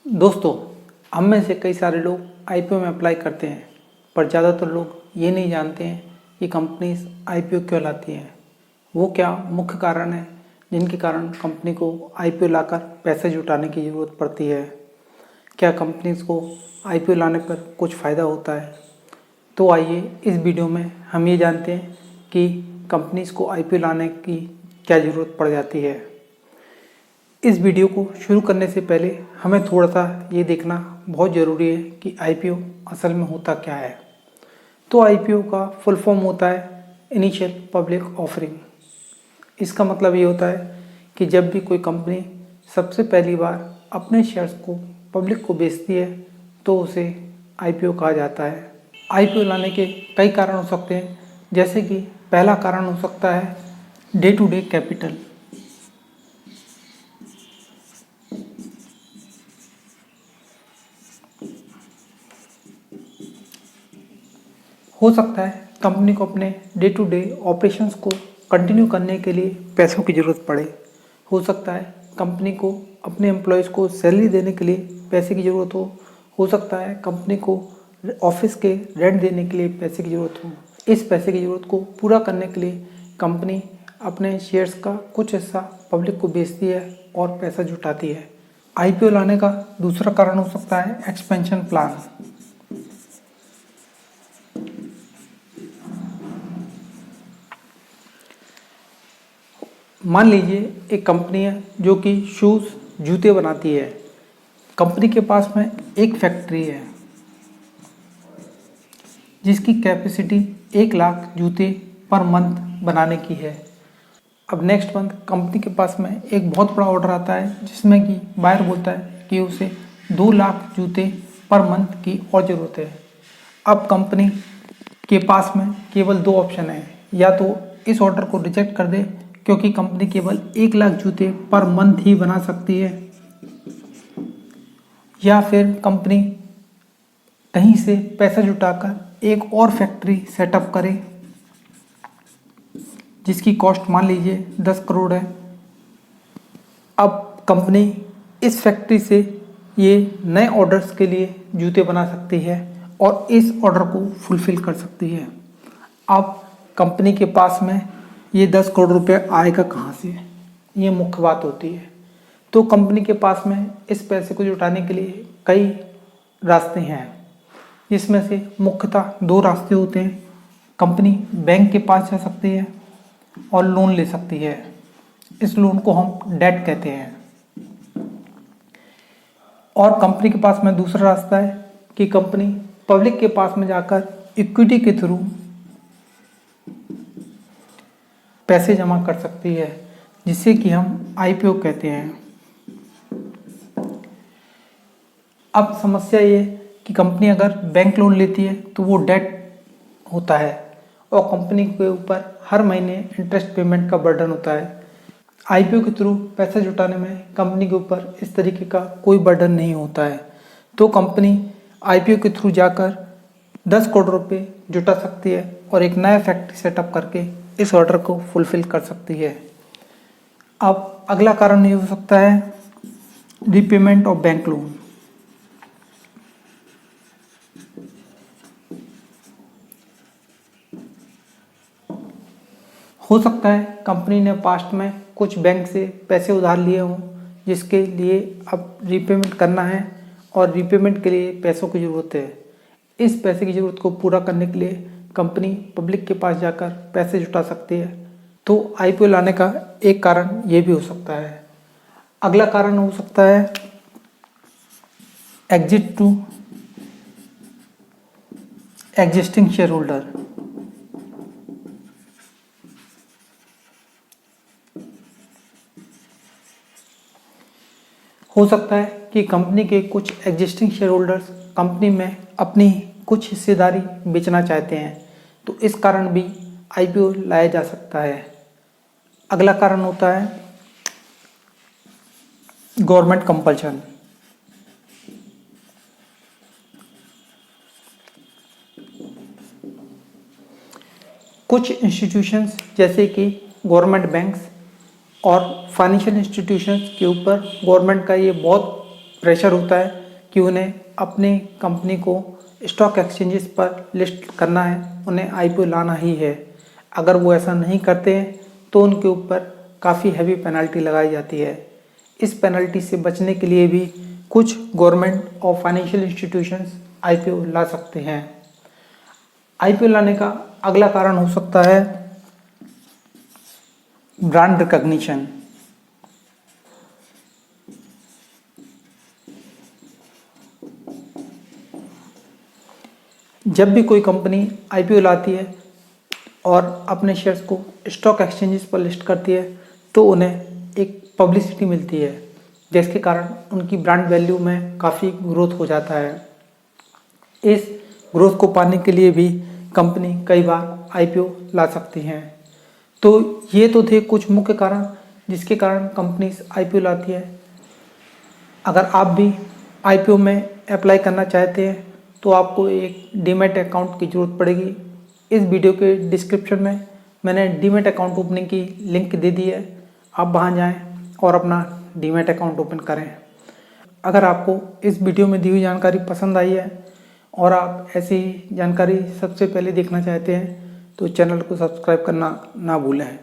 दोस्तों, हम में से कई सारे लोग आईपीओ में अप्लाई करते हैं, पर ज़्यादातर लोग ये नहीं जानते हैं कि कंपनीज आईपीओ क्यों लाती हैं। वो क्या मुख्य कारण हैं जिनके कारण कंपनी को आईपीओ लाकर पैसे जुटाने की ज़रूरत पड़ती है। क्या कंपनीज को आईपीओ लाने पर कुछ फ़ायदा होता है? तो आइए इस वीडियो में हम ये जानते हैं कि कंपनीज को आईपीओ लाने की क्या ज़रूरत पड़ जाती है। इस वीडियो को शुरू करने से पहले हमें थोड़ा सा ये देखना बहुत ज़रूरी है कि आईपीओ असल में होता क्या है। तो आईपीओ का फुल फॉर्म होता है इनिशियल पब्लिक ऑफरिंग। इसका मतलब ये होता है कि जब भी कोई कंपनी सबसे पहली बार अपने शेयर्स को पब्लिक को बेचती है तो उसे आईपीओ कहा जाता है। आईपीओ लाने के कई कारण हो सकते हैं, जैसे कि पहला कारण हो सकता है डे टू डे कैपिटल। हो सकता है कंपनी को अपने डे टू डे ऑपरेशंस को कंटिन्यू करने के लिए पैसों की ज़रूरत पड़े। हो सकता है कंपनी को अपने एम्प्लॉयज़ को सैलरी देने के लिए पैसे की ज़रूरत हो सकता है कंपनी को ऑफिस के रेंट देने के लिए पैसे की ज़रूरत हो। इस पैसे की ज़रूरत को पूरा करने के लिए कंपनी अपने शेयर्स का कुछ हिस्सा पब्लिक को बेचती है और पैसा जुटाती है। आईपीओ लाने का दूसरा कारण हो सकता है एक्सपेंशन प्लान। मान लीजिए एक कंपनी है जो कि शूज़ जूते बनाती है। कंपनी के पास में एक फैक्ट्री है जिसकी कैपेसिटी 1 लाख जूते पर मंथ बनाने की है। अब नेक्स्ट मंथ कंपनी के पास में एक बहुत बड़ा ऑर्डर आता है जिसमें कि बायर बोलता है कि उसे 2 लाख जूते पर मंथ की और ज़रूरत है। अब कंपनी के पास में केवल 2 ऑप्शन है, या तो इस ऑर्डर को रिजेक्ट कर दे क्योंकि कंपनी केवल 1 लाख जूते पर मंथ ही बना सकती है, या फिर कंपनी कहीं से पैसा जुटाकर एक और फैक्ट्री सेटअप करे जिसकी कॉस्ट मान लीजिए 10 करोड़ है। अब कंपनी इस फैक्ट्री से ये नए ऑर्डर्स के लिए जूते बना सकती है और इस ऑर्डर को फुलफिल कर सकती है। अब कंपनी के पास में ये 10 करोड़ रुपए आएगा कहाँ से, ये मुख्य बात होती है। तो कंपनी के पास में इस पैसे को जुटाने के लिए कई रास्ते हैं, जिसमें से मुख्यतः 2 रास्ते होते हैं। कंपनी बैंक के पास जा सकती है और लोन ले सकती है। इस लोन को हम डेट कहते हैं। और कंपनी के पास में दूसरा रास्ता है कि कंपनी पब्लिक के पास में जाकर इक्विटी के थ्रू पैसे जमा कर सकती है, जिससे कि हम आईपीओ कहते हैं। अब समस्या ये कि कंपनी अगर बैंक लोन लेती है तो वो डेट होता है और कंपनी के ऊपर हर महीने इंटरेस्ट पेमेंट का बर्डन होता है। आईपीओ के थ्रू पैसा जुटाने में कंपनी के ऊपर इस तरीके का कोई बर्डन नहीं होता है। तो कंपनी आईपीओ के थ्रू जाकर 10 करोड़ रुपए जुटा सकती है और एक नया फैक्ट्री सेटअप करके इस ऑर्डर को फुलफिल कर सकती है। अब अगला कारण ये हो सकता है रीपेमेंट ऑफ बैंक लोन। हो सकता है कंपनी ने पास्ट में कुछ बैंक से पैसे उधार लिए हों, जिसके लिए अब रीपेमेंट करना है और रीपेमेंट के लिए पैसों की ज़रूरत है। इस पैसे की ज़रूरत को पूरा करने के लिए कंपनी पब्लिक के पास जाकर पैसे जुटा सकती है। तो आईपीओ लाने का एक कारण ये भी हो सकता है। अगला कारण हो सकता है exit to existing shareholder. हो सकता है कि कंपनी के कुछ एग्जिस्टिंग शेयर होल्डर्स कंपनी में अपनी कुछ हिस्सेदारी बेचना चाहते हैं, तो इस कारण भी आईपीओ लाया जा सकता है। अगला कारण होता है गवर्नमेंट कंपल्शन। कुछ इंस्टीट्यूशंस जैसे कि गवर्नमेंट बैंक्स और फाइनेंशियल इंस्टीट्यूशंस के ऊपर गवर्नमेंट का ये बहुत प्रेशर होता है कि उन्हें अपनी कंपनी को स्टॉक एक्सचेंजेस पर लिस्ट करना है, उन्हें आईपीओ लाना ही है। अगर वो ऐसा नहीं करते हैं तो उनके ऊपर काफ़ी हैवी पेनल्टी लगाई जाती है। इस पेनल्टी से बचने के लिए भी कुछ गवर्नमेंट और फाइनेंशियल इंस्टीट्यूशंस आईपीओ ला सकते हैं। आईपीओ लाने का अगला कारण हो सकता है ब्रांड रिकॉग्निशन। जब भी कोई कंपनी आईपीओ लाती है और अपने शेयर्स को स्टॉक एक्सचेंजेस पर लिस्ट करती है तो उन्हें एक पब्लिसिटी मिलती है, जिसके कारण उनकी ब्रांड वैल्यू में काफ़ी ग्रोथ हो जाता है। इस ग्रोथ को पाने के लिए भी कंपनी कई बार आईपीओ ला सकती हैं। तो ये तो थे कुछ मुख्य कारण जिसके कारण कंपनीज आईपीओ लाती है। अगर आप भी आईपीओ में अप्लाई करना चाहते हैं तो आपको एक डीमैट अकाउंट की ज़रूरत पड़ेगी। इस वीडियो के डिस्क्रिप्शन में मैंने डीमैट अकाउंट ओपनिंग की लिंक दे दी है, आप वहां जाएं और अपना डीमैट अकाउंट ओपन करें। अगर आपको इस वीडियो में दी हुई जानकारी पसंद आई है और आप ऐसी जानकारी सबसे पहले देखना चाहते हैं तो चैनल को सब्सक्राइब करना ना भूलें।